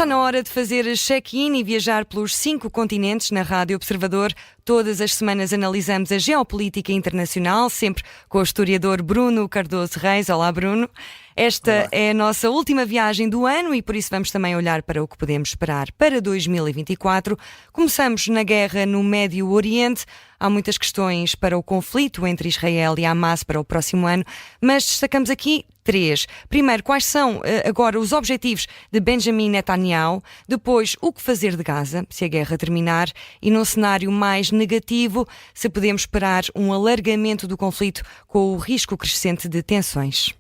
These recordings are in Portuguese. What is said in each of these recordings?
na hora de fazer check-in e viajar pelos 5 continentes na Rádio Observador. Todas as semanas analisamos a geopolítica internacional, sempre com o historiador Bruno Cardoso Reis. Olá, Bruno. Esta é a nossa última viagem do ano e por isso vamos também olhar para o que podemos esperar para 2024. Começamos na guerra no Médio Oriente. Há muitas questões para o conflito entre Israel e Hamas para o próximo ano, mas destacamos aqui 3. Primeiro, quais são agora os objetivos de Benjamin Netanyahu? Depois, o que fazer de Gaza, se a guerra terminar? E num cenário mais negativo, se podemos esperar um alargamento do conflito com o risco crescente de tensões.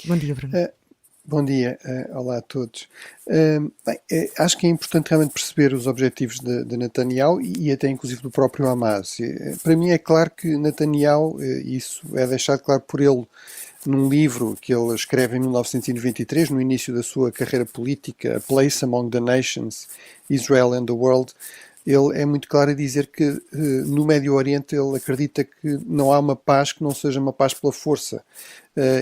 Bom dia, Bruno. Bom dia, olá a todos. Acho que é importante realmente perceber os objetivos de Netanyahu e até inclusive do próprio Hamas. Para mim é claro que Netanyahu, isso é deixado claro por ele num livro que ele escreve em 1993, no início da sua carreira política, A Place Among the Nations, Israel and the World. Ele é muito claro a dizer que no Médio Oriente ele acredita que não há uma paz que não seja uma paz pela força.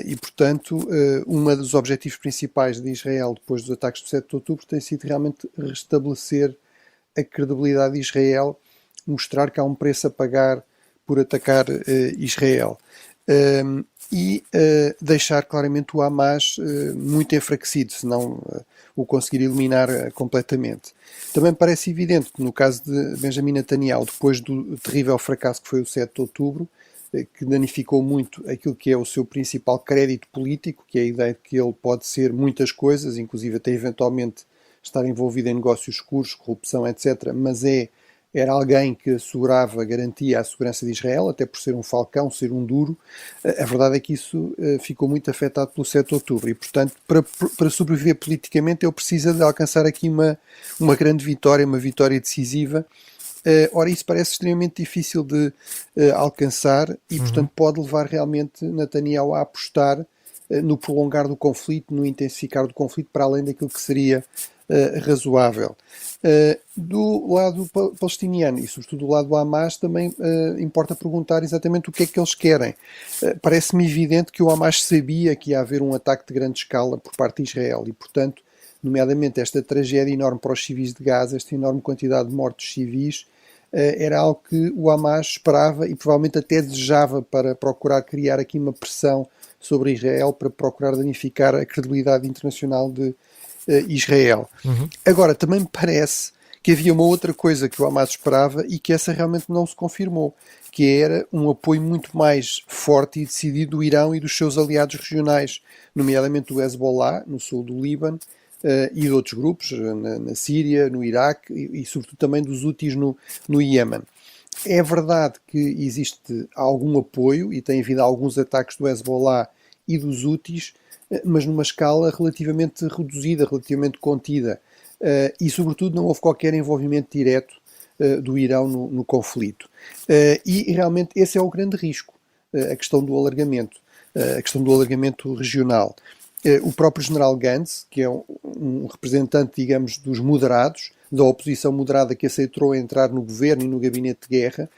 E, portanto, um dos objetivos principais de Israel depois dos ataques do 7 de outubro tem sido realmente restabelecer a credibilidade de Israel, mostrar que há um preço a pagar por atacar Israel. E deixar claramente o Hamas muito enfraquecido, se não o conseguir eliminar completamente. Também parece evidente que no caso de Benjamin Netanyahu, depois do terrível fracasso que foi o 7 de outubro, que danificou muito aquilo que é o seu principal crédito político, que é a ideia de que ele pode ser muitas coisas, inclusive até eventualmente estar envolvido em negócios escuros, corrupção, etc., mas era alguém que assegurava, garantia a segurança de Israel, até por ser um falcão, ser um duro. A verdade é que isso ficou muito afetado pelo 7 de outubro e, portanto, para sobreviver politicamente, ele precisa de alcançar aqui uma grande vitória, uma vitória decisiva. Ora, isso parece extremamente difícil de alcançar e, portanto, pode levar realmente Netanyahu a apostar no prolongar do conflito, no intensificar do conflito, para além daquilo que seria razoável. Do lado palestiniano e sobretudo do lado do Hamas também importa perguntar exatamente o que é que eles querem. Parece-me evidente que o Hamas sabia que ia haver um ataque de grande escala por parte de Israel e, portanto, nomeadamente esta tragédia enorme para os civis de Gaza, esta enorme quantidade de mortos civis, era algo que o Hamas esperava e provavelmente até desejava para procurar criar aqui uma pressão sobre Israel, para procurar danificar a credibilidade internacional de Israel. Agora, também me parece que havia uma outra coisa que o Hamas esperava e que essa realmente não se confirmou, que era um apoio muito mais forte e decidido do Irão e dos seus aliados regionais, nomeadamente do Hezbollah, no sul do Líbano, e de outros grupos, na Síria, no Iraque e sobretudo também dos Houthis no Iémen. É verdade que existe algum apoio e tem havido alguns ataques do Hezbollah e dos Houthis, mas numa escala relativamente reduzida, relativamente contida. E, sobretudo, não houve qualquer envolvimento direto do Irão no conflito. E, realmente, esse é o grande risco, a questão do alargamento regional. O próprio general Gantz, que é um representante, digamos, dos moderados, da oposição moderada que aceitou entrar no governo e no gabinete de guerra,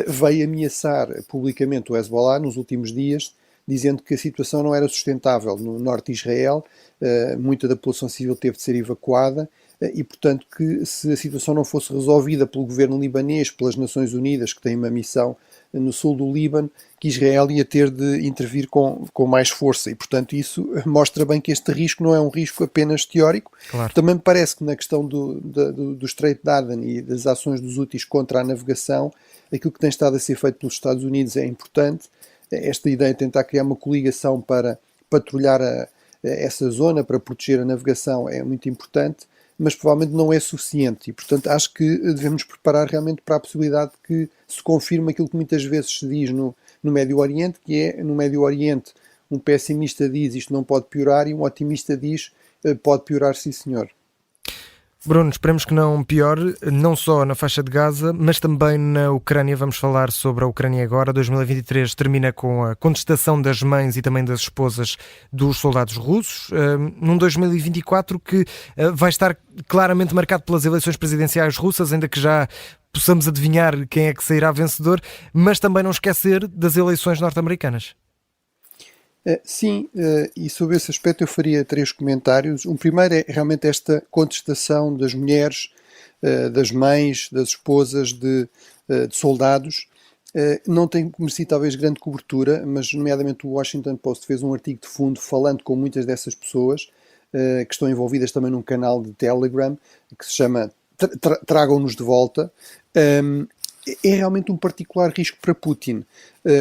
veio ameaçar publicamente o Hezbollah nos últimos dias, dizendo que a situação não era sustentável no norte de Israel, muita da população civil teve de ser evacuada e, portanto, que se a situação não fosse resolvida pelo governo libanês, pelas Nações Unidas, que têm uma missão no sul do Líbano, que Israel ia ter de intervir com mais força. E, portanto, isso mostra bem que este risco não é um risco apenas teórico. Claro. Também me parece que na questão do Estreito de Aden e das ações dos Houthis contra a navegação, aquilo que tem estado a ser feito pelos Estados Unidos é importante. Esta ideia de tentar criar uma coligação para patrulhar essa zona, para proteger a navegação, é muito importante, mas provavelmente não é suficiente e, portanto, acho que devemos preparar realmente para a possibilidade de que se confirme aquilo que muitas vezes se diz no Médio Oriente, que é, no Médio Oriente, um pessimista diz isto não pode piorar e um otimista diz pode piorar, sim senhor. Bruno, esperemos que não piore, não só na faixa de Gaza, mas também na Ucrânia. Vamos falar sobre a Ucrânia agora. 2023 termina com a contestação das mães e também das esposas dos soldados russos, num 2024 que vai estar claramente marcado pelas eleições presidenciais russas, ainda que já possamos adivinhar quem é que sairá vencedor, mas também não esquecer das eleições norte-americanas. Sim, e sobre esse aspecto eu faria 3 comentários. Um primeiro é realmente esta contestação das mulheres, das mães, das esposas de soldados. Não tem merecido talvez grande cobertura, mas nomeadamente o Washington Post fez um artigo de fundo falando com muitas dessas pessoas que estão envolvidas também num canal de Telegram que se chama Tragam-nos de Volta. É realmente um particular risco para Putin,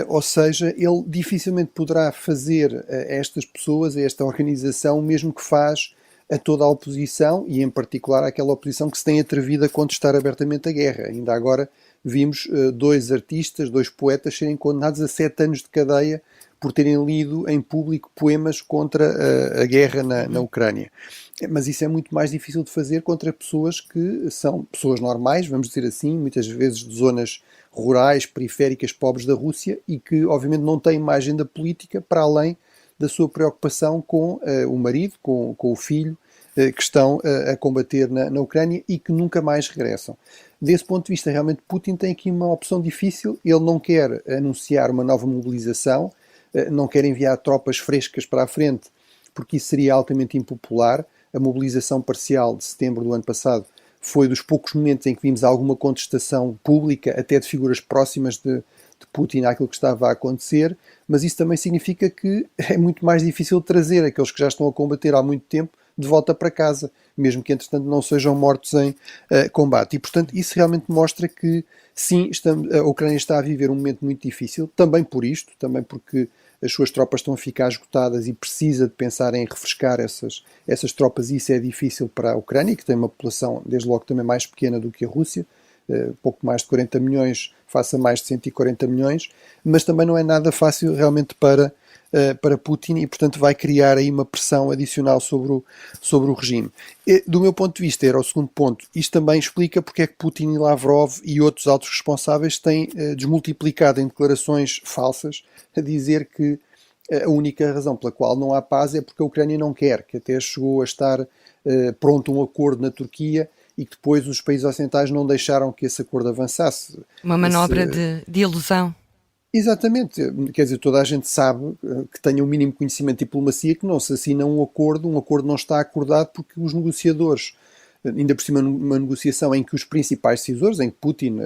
ou seja, ele dificilmente poderá fazer a estas pessoas, a esta organização, o mesmo que faz a toda a oposição e em particular àquela oposição que se tem atrevido a contestar abertamente a guerra. Ainda agora vimos 2 artistas, 2 poetas serem condenados a 7 anos de cadeia por terem lido em público poemas contra a guerra na Ucrânia. Mas isso é muito mais difícil de fazer contra pessoas que são pessoas normais, vamos dizer assim, muitas vezes de zonas rurais, periféricas, pobres da Rússia e que obviamente não têm uma agenda política para além da sua preocupação com o marido, com o filho, que estão a combater na Ucrânia e que nunca mais regressam. Desse ponto de vista, realmente Putin tem aqui uma opção difícil. Ele não quer anunciar uma nova mobilização, não quer enviar tropas frescas para a frente, porque isso seria altamente impopular. A mobilização parcial de setembro do ano passado foi dos poucos momentos em que vimos alguma contestação pública, até de figuras próximas de Putin, àquilo que estava a acontecer, mas isso também significa que é muito mais difícil trazer aqueles que já estão a combater há muito tempo de volta para casa, mesmo que entretanto não sejam mortos em combate. E portanto isso realmente mostra que sim, a Ucrânia está a viver um momento muito difícil, também por isto, também porque as suas tropas estão a ficar esgotadas e precisa de pensar em refrescar essas tropas, e isso é difícil para a Ucrânia, que tem uma população desde logo também mais pequena do que a Rússia, pouco mais de 40 milhões face a mais de 140 milhões, mas também não é nada fácil realmente para Putin e, portanto, vai criar aí uma pressão adicional sobre o regime. Do meu ponto de vista, era o segundo ponto, isto também explica porque é que Putin e Lavrov e outros altos responsáveis têm desmultiplicado em declarações falsas a dizer que a única razão pela qual não há paz é porque a Ucrânia não quer, que até chegou a estar pronto um acordo na Turquia e que depois os países ocidentais não deixaram que esse acordo avançasse. Uma manobra de ilusão. Exatamente, quer dizer, toda a gente sabe que tenha um mínimo conhecimento de diplomacia que não se assina um acordo não está acordado porque os negociadores, ainda por cima numa negociação em que os principais decisores, em que Putin,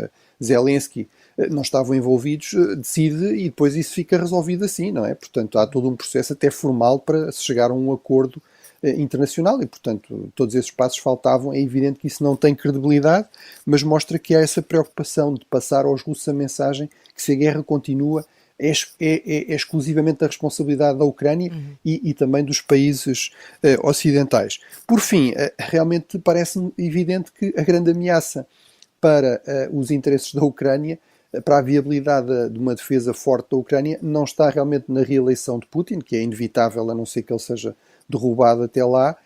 Zelensky, não estavam envolvidos, decide e depois isso fica resolvido assim, não é? Portanto, há todo um processo até formal para se chegar a um acordo internacional e, portanto, todos esses passos faltavam. É evidente que isso não tem credibilidade, mas mostra que há essa preocupação de passar aos russos a mensagem que se a guerra continua é exclusivamente da responsabilidade da Ucrânia e também dos países ocidentais. Por fim, realmente parece-me evidente que a grande ameaça para os interesses da Ucrânia, para a viabilidade de uma defesa forte da Ucrânia, não está realmente na reeleição de Putin, que é inevitável a não ser que ele seja derrubado até lá.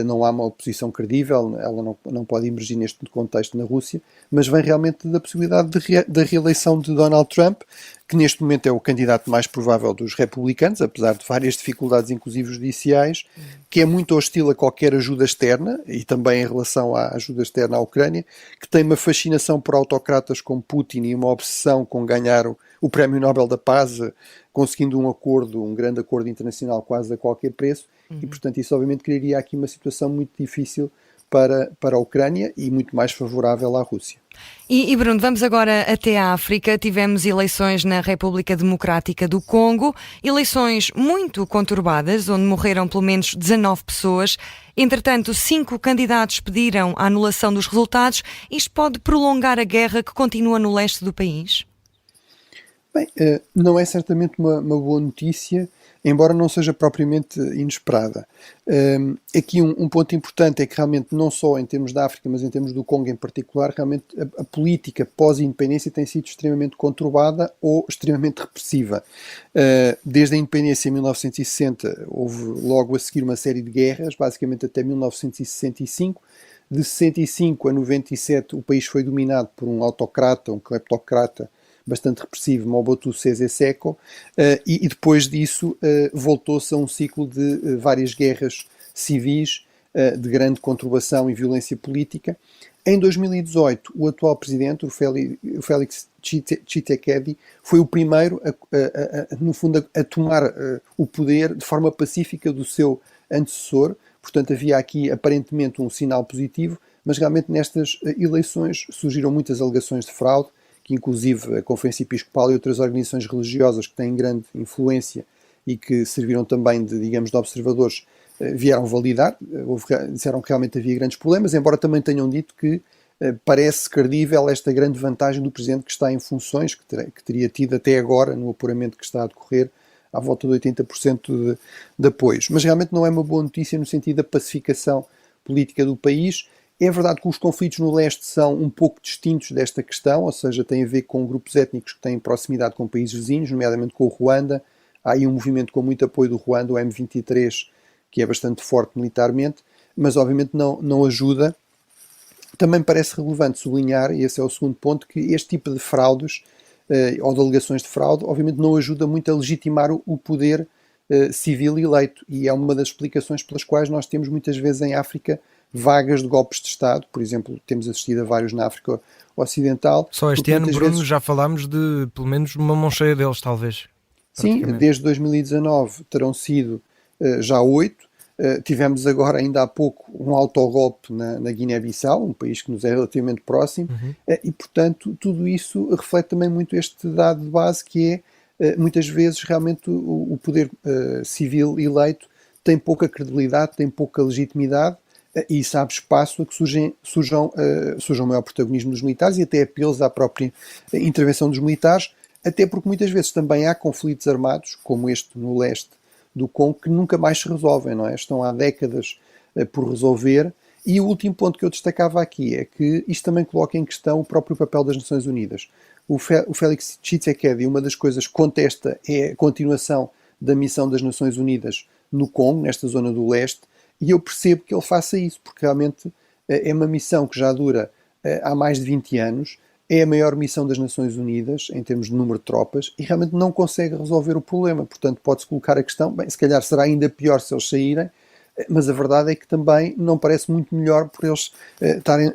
Não há uma oposição credível, ela não pode emergir neste contexto na Rússia, mas vem realmente da possibilidade da reeleição de Donald Trump, que neste momento é o candidato mais provável dos republicanos, apesar de várias dificuldades, inclusive judiciais, que é muito hostil a qualquer ajuda externa, e também em relação à ajuda externa à Ucrânia, que tem uma fascinação por autocratas como Putin e uma obsessão com ganhar o Prémio Nobel da Paz, conseguindo um grande acordo internacional quase a qualquer preço, e portanto isso obviamente criaria aqui uma situação muito difícil para a Ucrânia e muito mais favorável à Rússia. E Bruno, vamos agora até a África. Tivemos eleições na República Democrática do Congo, eleições muito conturbadas, onde morreram pelo menos 19 pessoas. Entretanto, 5 candidatos pediram a anulação dos resultados. Isto pode prolongar a guerra que continua no leste do país? Bem, não é certamente uma boa notícia, embora não seja propriamente inesperada. Aqui um ponto importante é que realmente não só em termos da África, mas em termos do Congo em particular, realmente a política pós-independência tem sido extremamente conturbada ou extremamente repressiva. Desde a independência em 1960 houve logo a seguir uma série de guerras, basicamente até 1965. De 65 a 97 o país foi dominado por um autocrata, um cleptocrata, bastante repressivo, Mobutu Sese Seko, e depois disso voltou-se a um ciclo de várias guerras civis, de grande conturbação e violência política. Em 2018, o atual presidente, o Félix Tshisekedi, foi o primeiro, no fundo, a tomar o poder de forma pacífica do seu antecessor. Portanto, havia aqui aparentemente um sinal positivo, mas realmente nestas eleições surgiram muitas alegações de fraude, que inclusive a Conferência Episcopal e outras organizações religiosas que têm grande influência e que serviram também de observadores, vieram validar, disseram que realmente havia grandes problemas, embora também tenham dito que parece credível esta grande vantagem do Presidente que está em funções, que teria tido até agora, no apuramento que está a decorrer, à volta de 80% de apoios. Mas realmente não é uma boa notícia no sentido da pacificação política do país. É verdade que os conflitos no leste são um pouco distintos desta questão, ou seja, têm a ver com grupos étnicos que têm proximidade com países vizinhos, nomeadamente com o Ruanda. Há aí um movimento com muito apoio do Ruanda, o M23, que é bastante forte militarmente, mas obviamente não ajuda. Também parece relevante sublinhar, e esse é o segundo ponto, que este tipo de fraudes, ou de alegações de fraude, obviamente não ajuda muito a legitimar o poder civil eleito, e é uma das explicações pelas quais nós temos muitas vezes em África vagas de golpes de Estado. Por exemplo, temos assistido a vários na África Ocidental. Só este ano, Bruno, já falámos de pelo menos uma mão cheia deles, talvez. Sim, desde 2019 terão sido já 8. Tivemos agora, ainda há pouco, um autogolpe na Guiné-Bissau, um país que nos é relativamente próximo, e, portanto, tudo isso reflete também muito este dado de base, que é, muitas vezes, realmente o poder civil eleito tem pouca credibilidade, tem pouca legitimidade, e isso abre espaço a que surjam maior protagonismo dos militares e até apelos à própria intervenção dos militares, até porque muitas vezes também há conflitos armados, como este no leste do Congo, que nunca mais se resolvem, não é? Estão há décadas por resolver. E o último ponto que eu destacava aqui é que isto também coloca em questão o próprio papel das Nações Unidas. O Félix Tshisekedi, uma das coisas que contesta é a continuação da missão das Nações Unidas no Congo, nesta zona do leste, e eu percebo que ele faça isso, porque realmente é uma missão que já dura há mais de 20 anos, é a maior missão das Nações Unidas em termos de número de tropas e realmente não consegue resolver o problema. Portanto, pode-se colocar a questão, bem, se calhar será ainda pior se eles saírem, mas a verdade é que também não parece muito melhor por eles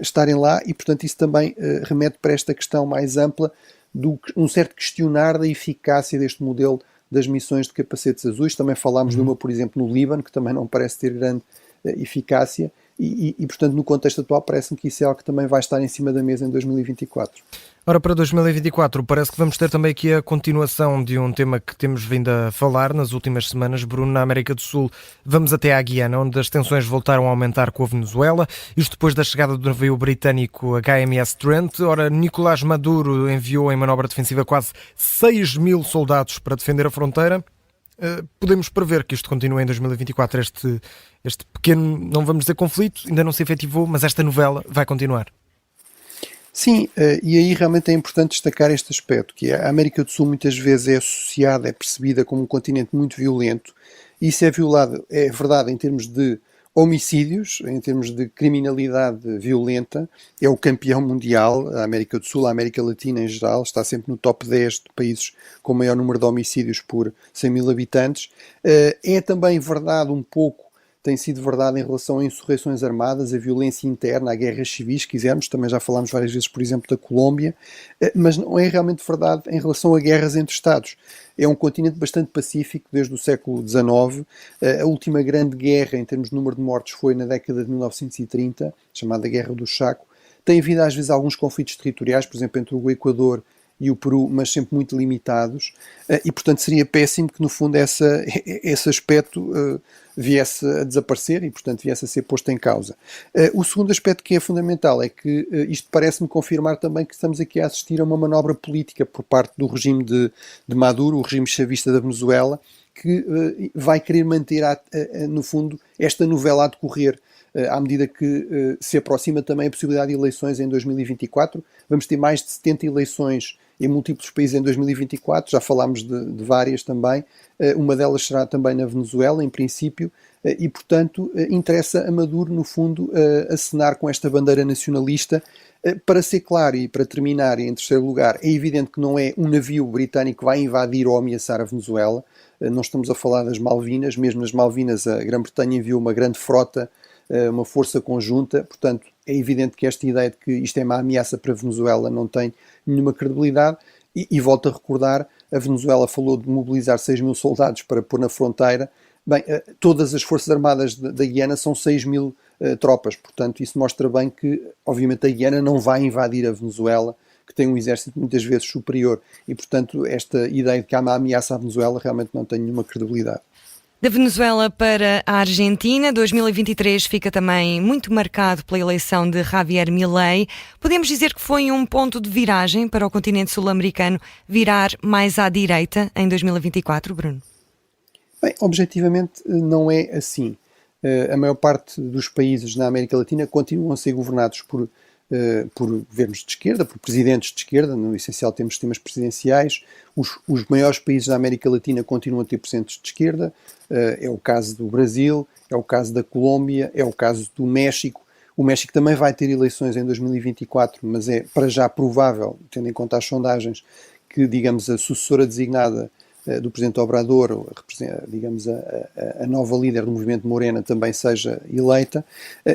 estarem lá e, portanto, isso também remete para esta questão mais ampla de um certo questionar da eficácia deste modelo das missões de capacetes azuis. Também falámos de uma, por exemplo, no Líbano, que também não parece ter grande eficácia. E, portanto, no contexto atual, parece-me que isso é algo que também vai estar em cima da mesa em 2024. Ora, para 2024, parece que vamos ter também aqui a continuação de um tema que temos vindo a falar nas últimas semanas, Bruno, na América do Sul. Vamos até à Guiana, onde as tensões voltaram a aumentar com a Venezuela, isto depois da chegada do navio britânico HMS Trent. Ora, Nicolás Maduro enviou em manobra defensiva quase 6 mil soldados para defender a fronteira. Podemos prever que isto continue em 2024, este pequeno, não vamos dizer conflito, ainda não se efetivou, mas esta novela vai continuar. Sim, e aí realmente é importante destacar este aspecto, que a América do Sul muitas vezes é associada, é percebida como um continente muito violento, e isso é verdade em termos de homicídios, em termos de criminalidade violenta, é o campeão mundial, a América do Sul, a América Latina em geral, está sempre no top 10 de países com maior número de homicídios por 100 mil habitantes. É também verdade tem sido verdade em relação a insurreições armadas, a violência interna, a guerras civis, se quisermos, também já falámos várias vezes, por exemplo, da Colômbia, mas não é realmente verdade em relação a guerras entre Estados. É um continente bastante pacífico desde o século XIX. A última grande guerra em termos de número de mortes foi na década de 1930, chamada Guerra do Chaco. Tem havido às vezes alguns conflitos territoriais, por exemplo, entre o Equador e o Peru, mas sempre muito limitados, e portanto seria péssimo que no fundo esse aspecto viesse a desaparecer e portanto viesse a ser posto em causa. O segundo aspecto que é fundamental é que isto parece-me confirmar também que estamos aqui a assistir a uma manobra política por parte do regime de Maduro, o regime chavista da Venezuela, que vai querer manter no fundo esta novela a decorrer. À medida que se aproxima também a possibilidade de eleições em 2024. Vamos ter mais de 70 eleições em múltiplos países em 2024, já falámos de várias também. Uma delas será também na Venezuela, em princípio, e, portanto, interessa a Maduro, no fundo, acenar com esta bandeira nacionalista. Para ser claro e para terminar, em terceiro lugar, é evidente que não é um navio britânico que vai invadir ou ameaçar a Venezuela. Não estamos a falar das Malvinas. Mesmo nas Malvinas, a Grã-Bretanha enviou uma grande frota uma força conjunta. Portanto, é evidente que esta ideia de que isto é uma ameaça para a Venezuela não tem nenhuma credibilidade. E volto a recordar, a Venezuela falou de mobilizar 6 mil soldados para pôr na fronteira. Bem, todas as Forças Armadas da Guiana são 6 mil tropas, portanto isso mostra bem que, obviamente, a Guiana não vai invadir a Venezuela, que tem um exército muitas vezes superior, e portanto esta ideia de que há uma ameaça à Venezuela realmente não tem nenhuma credibilidade. Da Venezuela para a Argentina, 2023 fica também muito marcado pela eleição de Javier Milei. Podemos dizer que foi um ponto de viragem para o continente sul-americano virar mais à direita em 2024, Bruno? Bem, objetivamente não é assim. A maior parte dos países na América Latina continuam a ser governados por governos de esquerda, por presidentes de esquerda. No essencial temos sistemas presidenciais. Os maiores países da América Latina continuam a ter presidentes de esquerda. É o caso do Brasil, é o caso da Colômbia, é o caso do México. O México também vai ter eleições em 2024, mas é para já provável, tendo em conta as sondagens, que, digamos, a sucessora designada do Presidente Obrador, digamos, a nova líder do movimento Morena, também seja eleita.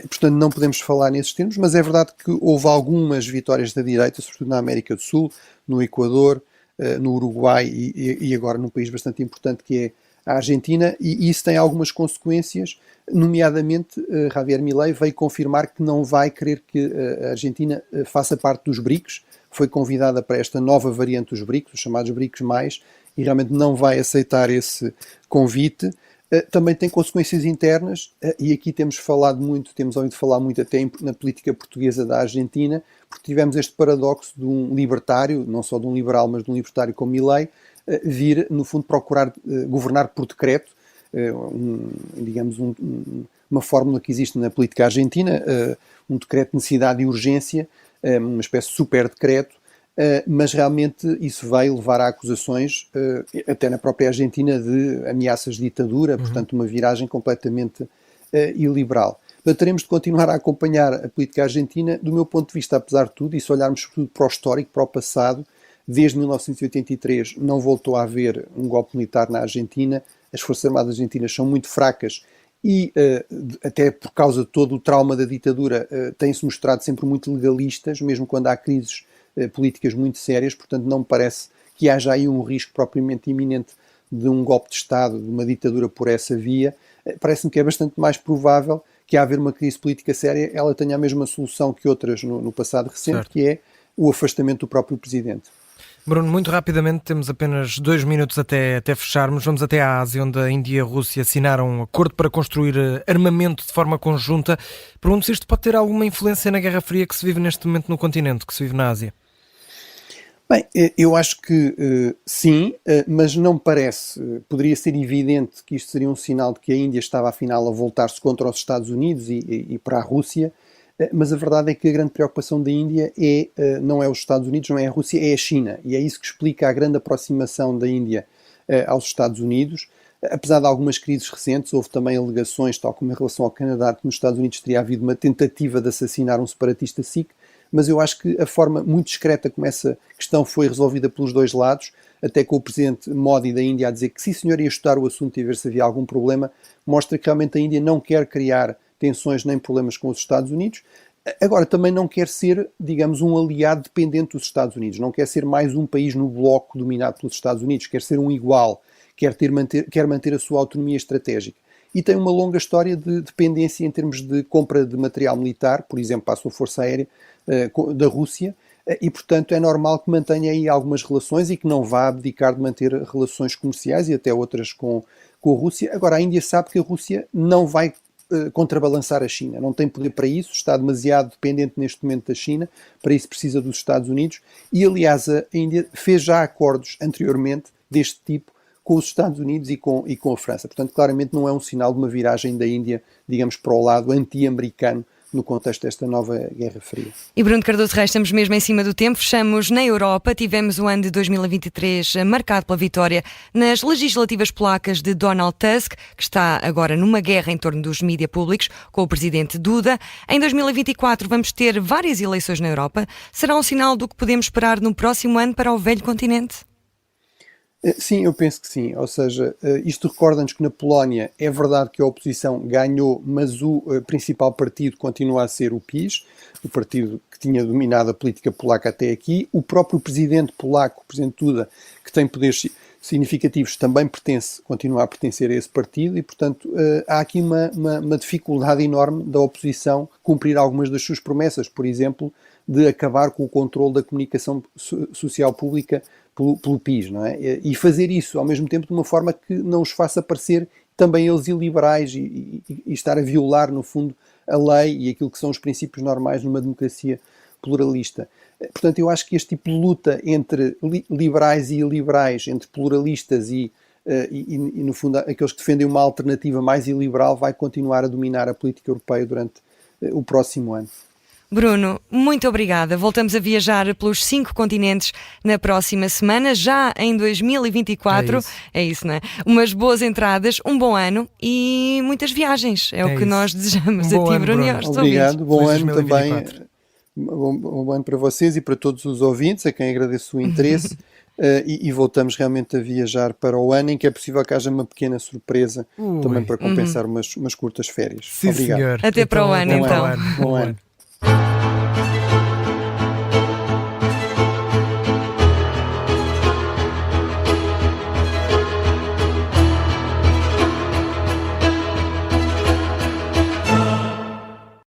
Portanto, não podemos falar nesses termos, mas é verdade que houve algumas vitórias da direita, sobretudo na América do Sul, no Equador, no Uruguai e agora num país bastante importante que é a Argentina, e isso tem algumas consequências, nomeadamente Javier Milei veio confirmar que não vai querer que a Argentina faça parte dos BRICS, foi convidada para esta nova variante dos BRICS, os chamados BRICS+, e realmente não vai aceitar esse convite. Também tem consequências internas, e aqui temos ouvido falar muito até na política portuguesa da Argentina, porque tivemos este paradoxo de um libertário, não só de um liberal, mas de um libertário como Milei, vir, no fundo, procurar governar por decreto, uma fórmula que existe na política argentina, um decreto de necessidade e urgência, uma espécie de super decreto, mas realmente isso vai levar a acusações, até na própria Argentina, de ameaças de ditadura, portanto uma viragem completamente iliberal. Portanto, teremos de continuar a acompanhar a política argentina, do meu ponto de vista, apesar de tudo, e se olharmos sobretudo para o histórico, para o passado, desde 1983 não voltou a haver um golpe militar na Argentina, as Forças Armadas argentinas são muito fracas e, até por causa de todo o trauma da ditadura, têm-se mostrado sempre muito legalistas, mesmo quando há crises políticas muito sérias, portanto não me parece que haja aí um risco propriamente iminente de um golpe de Estado, de uma ditadura por essa via. Parece-me que é bastante mais provável que, a haver uma crise política séria, ela tenha a mesma solução que outras no passado recente, certo, que é o afastamento do próprio Presidente. Bruno, muito rapidamente, temos apenas 2 minutos até fecharmos. Vamos até à Ásia, onde a Índia e a Rússia assinaram um acordo para construir armamento de forma conjunta. Pergunto se isto pode ter alguma influência na Guerra Fria que se vive neste momento no continente, que se vive na Ásia. Bem, eu acho que sim, mas não me parece. Poderia ser evidente que isto seria um sinal de que a Índia estava, afinal, a voltar-se contra os Estados Unidos e para a Rússia, mas a verdade é que a grande preocupação da Índia não é os Estados Unidos, não é a Rússia, é a China. E é isso que explica a grande aproximação da Índia aos Estados Unidos. Apesar de algumas crises recentes, houve também alegações, tal como em relação ao Canadá, que nos Estados Unidos teria havido uma tentativa de assassinar um separatista sikh, mas eu acho que a forma muito discreta como essa questão foi resolvida pelos dois lados, até com o presidente Modi da Índia a dizer que sim senhor, ia estudar o assunto e ver se havia algum problema, mostra que realmente a Índia não quer criar tensões nem problemas com os Estados Unidos. Agora, também não quer ser, digamos, um aliado dependente dos Estados Unidos, não quer ser mais um país no bloco dominado pelos Estados Unidos, quer ser um igual, quer manter a sua autonomia estratégica. E tem uma longa história de dependência em termos de compra de material militar, por exemplo, para a sua força aérea da Rússia, e portanto é normal que mantenha aí algumas relações e que não vá abdicar de manter relações comerciais e até outras com a Rússia. Agora, a Índia sabe que a Rússia não vai contrabalançar a China, não tem poder para isso, está demasiado dependente neste momento da China, para isso precisa dos Estados Unidos, e aliás a Índia fez já acordos anteriormente deste tipo com os Estados Unidos e com a França. Portanto, claramente não é um sinal de uma viragem da Índia, digamos, para o lado anti-americano no contexto desta nova Guerra Fria. E Bruno Cardoso Reis, estamos mesmo em cima do tempo, fechamos na Europa, tivemos o ano de 2023 marcado pela vitória nas legislativas polacas de Donald Tusk, que está agora numa guerra em torno dos mídias públicos com o presidente Duda. Em 2024 vamos ter várias eleições na Europa. Será um sinal do que podemos esperar no próximo ano para o velho continente? Sim, eu penso que sim. Ou seja, isto recorda-nos que na Polónia é verdade que a oposição ganhou, mas o principal partido continua a ser o PiS, o partido que tinha dominado a política polaca até aqui. O próprio presidente polaco, o presidente Duda, que tem poderes significativos, também continua a pertencer a esse partido e, portanto, há aqui uma dificuldade enorme da oposição cumprir algumas das suas promessas, por exemplo, de acabar com o controle da comunicação social pública pelo PiS, não é? E fazer isso ao mesmo tempo de uma forma que não os faça parecer também eles iliberais e estar a violar, no fundo, a lei e aquilo que são os princípios normais numa democracia pluralista. Portanto, eu acho que este tipo de luta entre liberais e iliberais, entre pluralistas e no fundo, aqueles que defendem uma alternativa mais iliberal, vai continuar a dominar a política europeia durante o próximo ano. Bruno, muito obrigada. Voltamos a viajar pelos 5 continentes na próxima semana, já em 2024. É isso, não é? Umas boas entradas, um bom ano e muitas viagens. É o que isso. nós desejamos a ti, Bruno, e aos Obrigado, bom Feliz ano 2024. também. Bom ano para vocês e para todos os ouvintes, a quem agradeço o interesse. E voltamos realmente a viajar para o ano em que é possível que haja uma pequena surpresa também para compensar umas curtas férias. Sim, Obrigado. senhor. Até para o ano, bom então. ano. Bom ano.